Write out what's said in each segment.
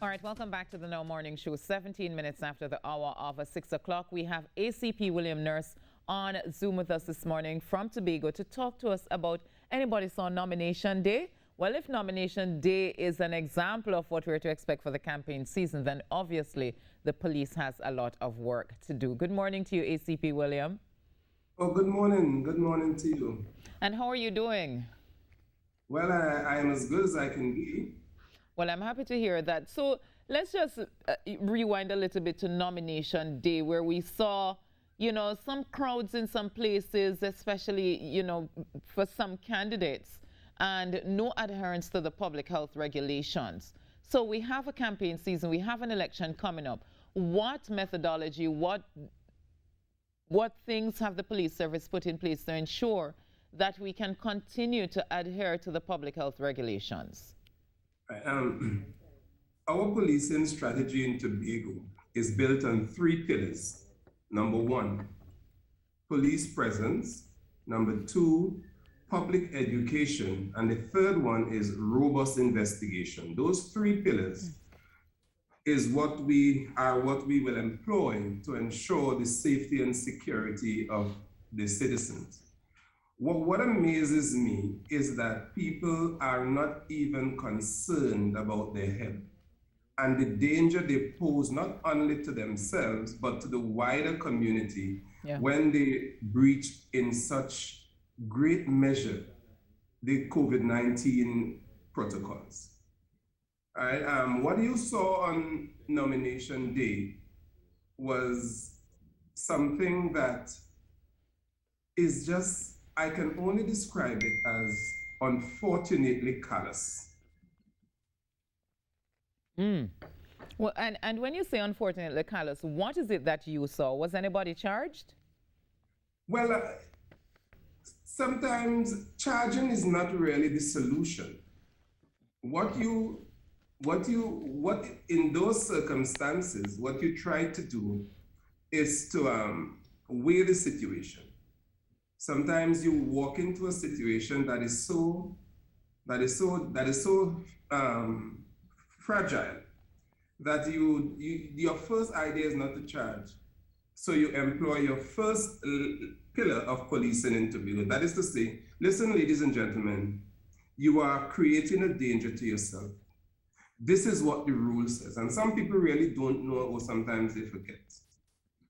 All right, welcome back to the Now Morning Show. 17 minutes after the hour of 6 o'clock, we have ACP William Nurse on Zoom with us this morning from Tobago to talk to us about anybody saw nomination day. Well, if nomination day is an example of what we're to expect for the campaign season, then obviously the police has a lot of work to do. Good morning to you, ACP William. Oh, good morning. Good morning to you. And how are you doing? Well, I am as good as I can be. Well, I'm happy to hear that. So let's just rewind a little bit to nomination day, where we saw, some crowds in some places, especially, for some candidates, and no adherence to the public health regulations. So we have a campaign season, we have an election coming up. What methodology, what things have the police service put in place to ensure that we can continue to adhere to the public health regulations? Our policing strategy in Tobago is built on 3 pillars. Number 1, police presence. Number 2, public education. And the third one is robust investigation. Those 3 pillars is what we will employ to ensure the safety and security of the citizens. What amazes me is that people are not even concerned about their health and the danger they pose not only to themselves, but to the wider community when they breach in such great measure the COVID-19 protocols. All right, what you saw on nomination day was something that is just, I can only describe it as unfortunately callous. Well, and when you say unfortunately callous, what is it that you saw? Was anybody charged? Well, sometimes charging is not really the solution. What in those circumstances, what you try to do is to weigh the situation. Sometimes you walk into a situation that is so fragile that your first idea is not to charge. So you employ your first pillar of policing in Tobago. That is to say, listen, ladies and gentlemen, you are creating a danger to yourself. This is what the rule says. And some people really don't know, or sometimes they forget.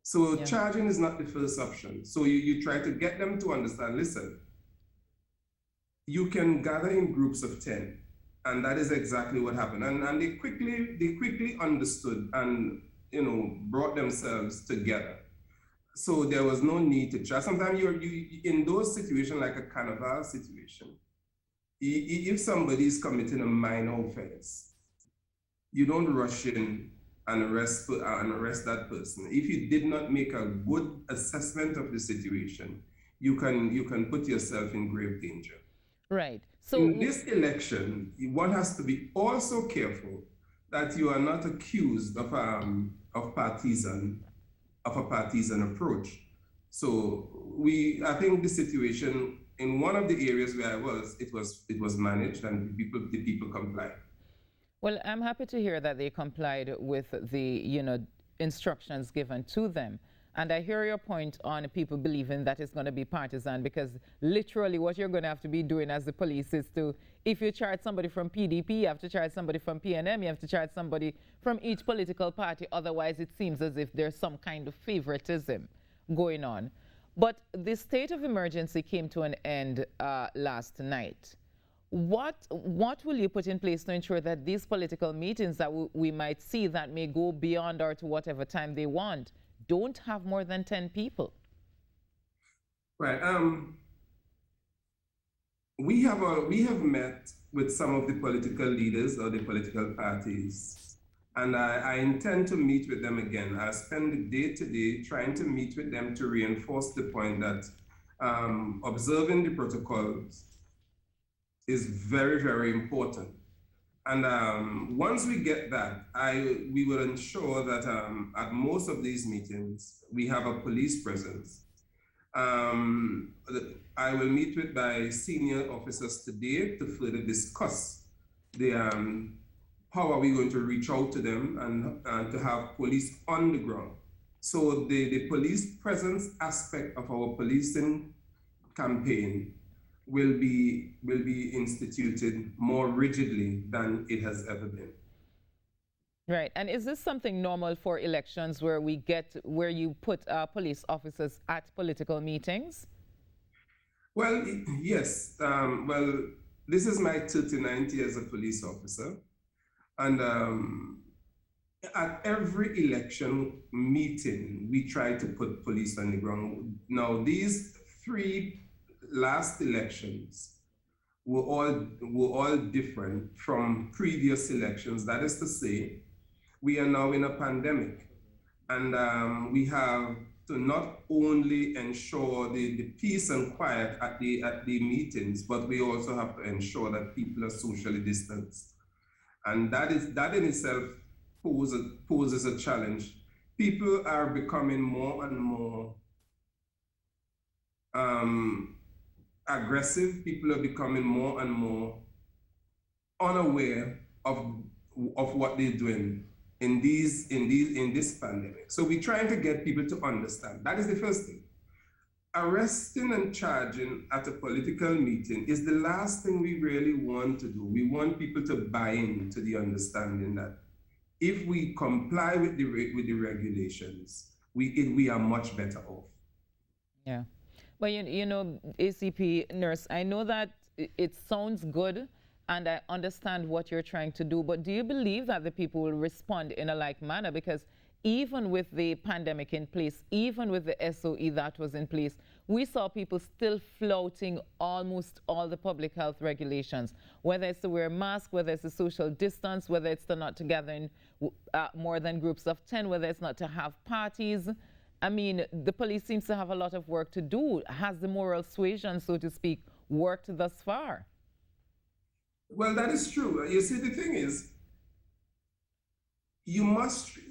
So charging is not the first option. So you try to get them to understand, listen, you can gather in groups of 10. And that is exactly what happened. And they quickly understood and brought themselves together. So there was no need to charge. Sometimes you in those situations, like a carnival situation, if somebody is committing a minor offense, you don't rush in and arrest that person. If you did not make a good assessment of the situation, you can put yourself in grave danger. Right. So in this election, one has to be also careful that you are not accused of a partisan approach. So I think the situation in one of the areas where I was, it was managed and the people complied. Well, I'm happy to hear that they complied with the, instructions given to them. And I hear your point on people believing that it's going to be partisan, because literally what you're going to have to be doing as the police is to, if you charge somebody from PDP, you have to charge somebody from PNM, you have to charge somebody from each political party. Otherwise, it seems as if there's some kind of favoritism going on. But the state of emergency came to an end last night. What will you put in place to ensure that these political meetings that we might see that may go beyond or to whatever time they want don't have more than 10 people? Right. We have met with some of the political leaders or the political parties, and I intend to meet with them again. I spend the day today trying to meet with them to reinforce the point that observing the protocols is very, very important. And once we get that, we will ensure that at most of these meetings, we have a police presence. I will meet with my senior officers today to further discuss the how are we going to reach out to them and to have police on the ground? So the police presence aspect of our policing campaign will be instituted more rigidly than it has ever been. Right. And is this something normal for elections where where you put police officers at political meetings? Well, yes. Well, this is my 39th year as a police officer. And at every election meeting, we try to put police on the ground. Now, these 3 last elections were all different from previous elections. That is to say, we are now in a pandemic, and we have to not only ensure the peace and quiet at the meetings, but we also have to ensure that people are socially distanced. And that in itself poses a challenge. People are becoming more and more aggressive. People are becoming more and more unaware of what they're doing in this pandemic. So we're trying to get people to understand. That is the first thing. Arresting and charging at a political meeting is the last thing we really want to do. We want people to buy into the understanding that if we comply with the regulations, we are much better off. Yeah. But you know, ACP Nurse, I know that it sounds good and I understand what you're trying to do, but do you believe that the people will respond in a like manner? Because even with the pandemic in place, even with the SOE that was in place, we saw people still flouting almost all the public health regulations, whether it's to wear a mask, whether it's the social distance, whether it's to not to gather in more than groups of 10, whether it's not to have parties. I mean, the police seems to have a lot of work to do. Has the moral suasion, so to speak, worked thus far? Well, that is true. You see, the thing is,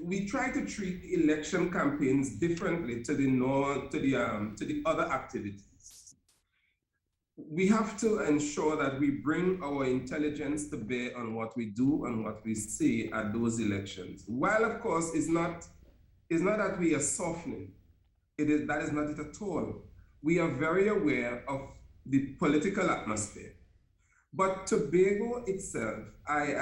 we try to treat election campaigns differently to the other activities. We have to ensure that we bring our intelligence to bear on what we do and what we say at those elections. While, of course, it's not that we are softening. That is not it at all. We are very aware of the political atmosphere. But Tobago itself, I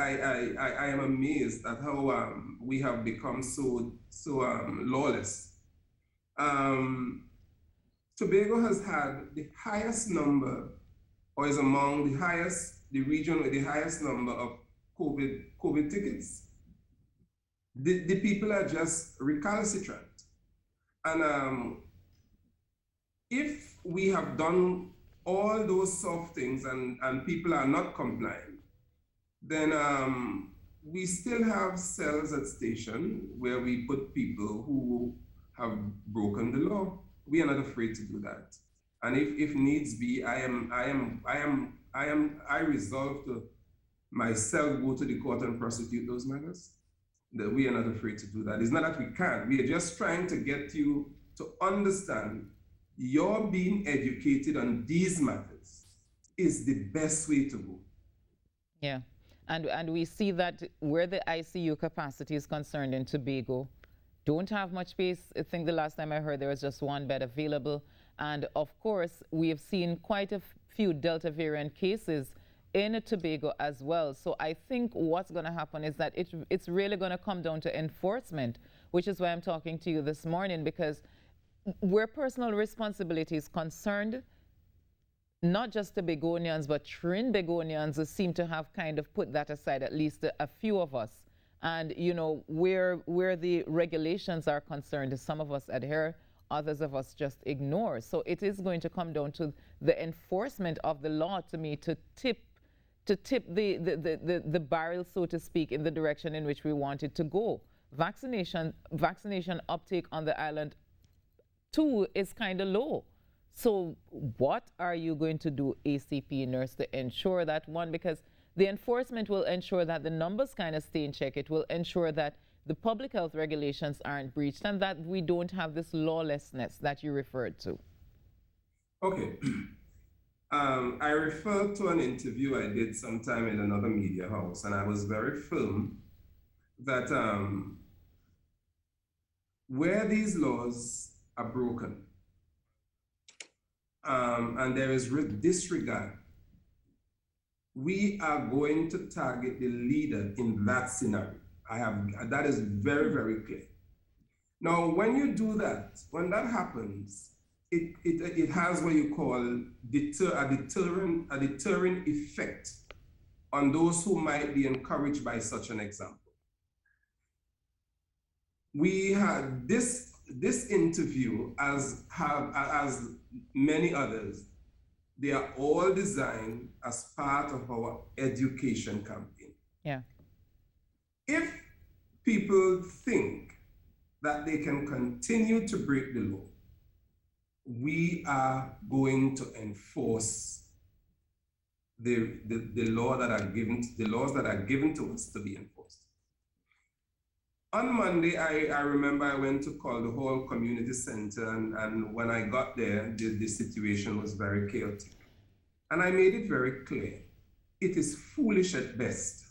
am amazed at how we have become so lawless. Tobago has had the highest number, or is among the region with the highest number of COVID tickets. The people are just recalcitrant. And if we have done all those soft things and people are not complying, then we still have cells at station where we put people who have broken the law. We are not afraid to do that. And if needs be, I resolve to myself go to the court and prosecute those matters. That we are not afraid to do that. It's not that we can't. We are just trying to get you to understand you're being educated on these matters is the best way to go. Yeah, and we see that where the ICU capacity is concerned in Tobago, don't have much space. I think the last time I heard there was just 1 bed available. And of course, we have seen quite a few Delta variant cases in Tobago as well. So I think what's going to happen is that it's really going to come down to enforcement, which is why I'm talking to you this morning, because where personal responsibility is concerned, not just Tobagonians, but Trinbagonians seem to have kind of put that aside, at least a few of us. And, you know, where the regulations are concerned, some of us adhere, others of us just ignore. So it is going to come down to the enforcement of the law, to me, to tip the barrel, so to speak, in the direction in which we want it to go. Vaccination uptake on the island too is kind of low. So what are you going to do, ACP Nurse, to ensure that, one, because the enforcement will ensure that the numbers kind of stay in check. It will ensure that the public health regulations aren't breached and that we don't have this lawlessness that you referred to. Okay. I refer to an interview I did sometime in another media house, and I was very firm that where these laws are broken and there is disregard, we are going to target the leader in that scenario. That is very, very clear. Now, when you do that, when that happens, it has what you call a deterrent effect on those who might be encouraged by such an example. We had this interview, as many others, they are all designed as part of our education campaign. Yeah. If people think that they can continue to break the law, we are going to enforce the laws that are given to us to be enforced. On Monday, I remember I went to call the whole community center, and when I got there, the situation was very chaotic. And I made it very clear, it is foolish at best,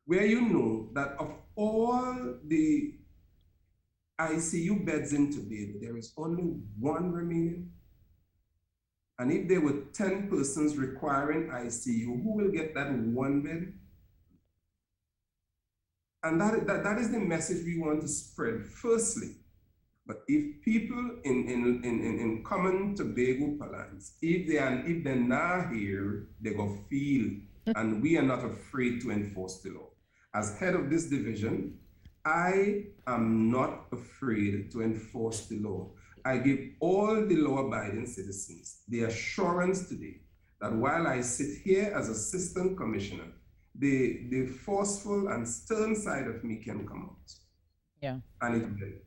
where you know that of all the ICU beds in Tobago, there is only one remaining. And if there were 10 persons requiring ICU, who will get that one bed? And that is the message we want to spread, firstly. But if people in common Tobago parlance, if they're not here, they go feel, and we are not afraid to enforce the law. As head of this division, I am not afraid to enforce the law. I give all the law-abiding citizens the assurance today that while I sit here as Assistant Commissioner, the forceful and stern side of me can come out. Yeah. And it will.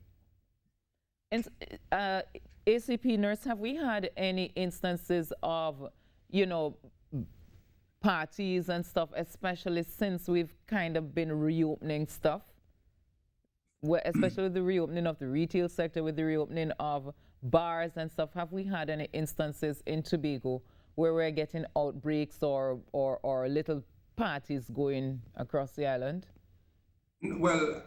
And ACP Nurse, have we had any instances of, parties and stuff, especially since we've kind of been reopening stuff? Especially the reopening of the retail sector, with the reopening of bars and stuff. Have we had any instances in Tobago where we're getting outbreaks or little parties going across the island? Well,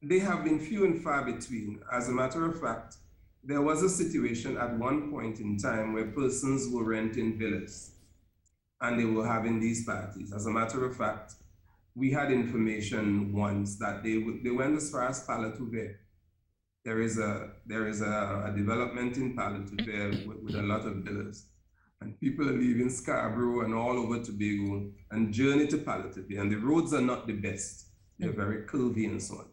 they have been few and far between. As a matter of fact, there was a situation at one point in time where persons were renting villas and they were having these parties. As a matter of fact, we had information once that they went as far as Palatouvet. There is a development in Palatouvet with a lot of villas. And people are leaving Scarborough and all over Tobago and journey to Palatouvet. And the roads are not the best. They're very curvy and so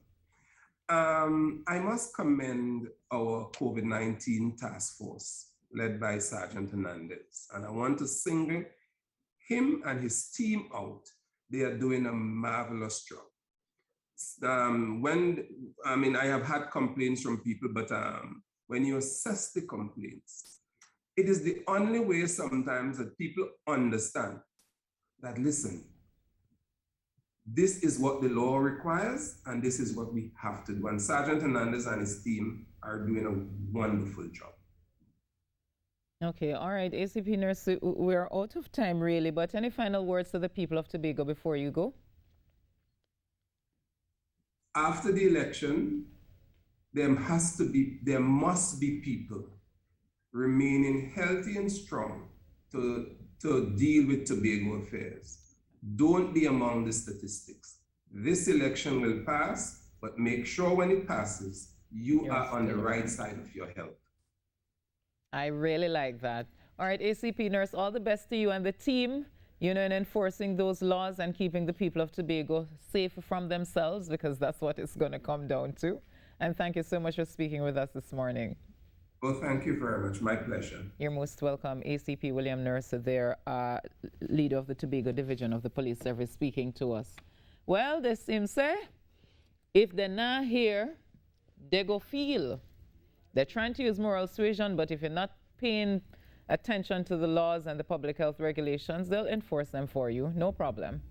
on. I must commend our COVID-19 task force led by Sergeant Hernandez. And I want to single him and his team out. They are doing a marvelous job. I have had complaints from people, but when you assess the complaints, it is the only way sometimes that people understand that, listen, this is what the law requires, and this is what we have to do. And Sergeant Hernandez and his team are doing a wonderful job. Okay, all right, ACP Nurse, we're out of time really, but any final words to the people of Tobago before you go? After the election, there must be people remaining healthy and strong to deal with Tobago affairs. Don't be among the statistics. This election will pass, but make sure when it passes, you are on the right side of your health. I really like that. All right, ACP Nurse, all the best to you and the team, in enforcing those laws and keeping the people of Tobago safe from themselves, because that's what it's going to come down to. And thank you so much for speaking with us this morning. Well, thank you very much. My pleasure. You're most welcome. ACP William Nurse, their leader of the Tobago Division of the Police Service, speaking to us. Well, they seem say, if they're not here, they go feel. They're trying to use moral suasion, but if you're not paying attention to the laws and the public health regulations, they'll enforce them for you. No problem.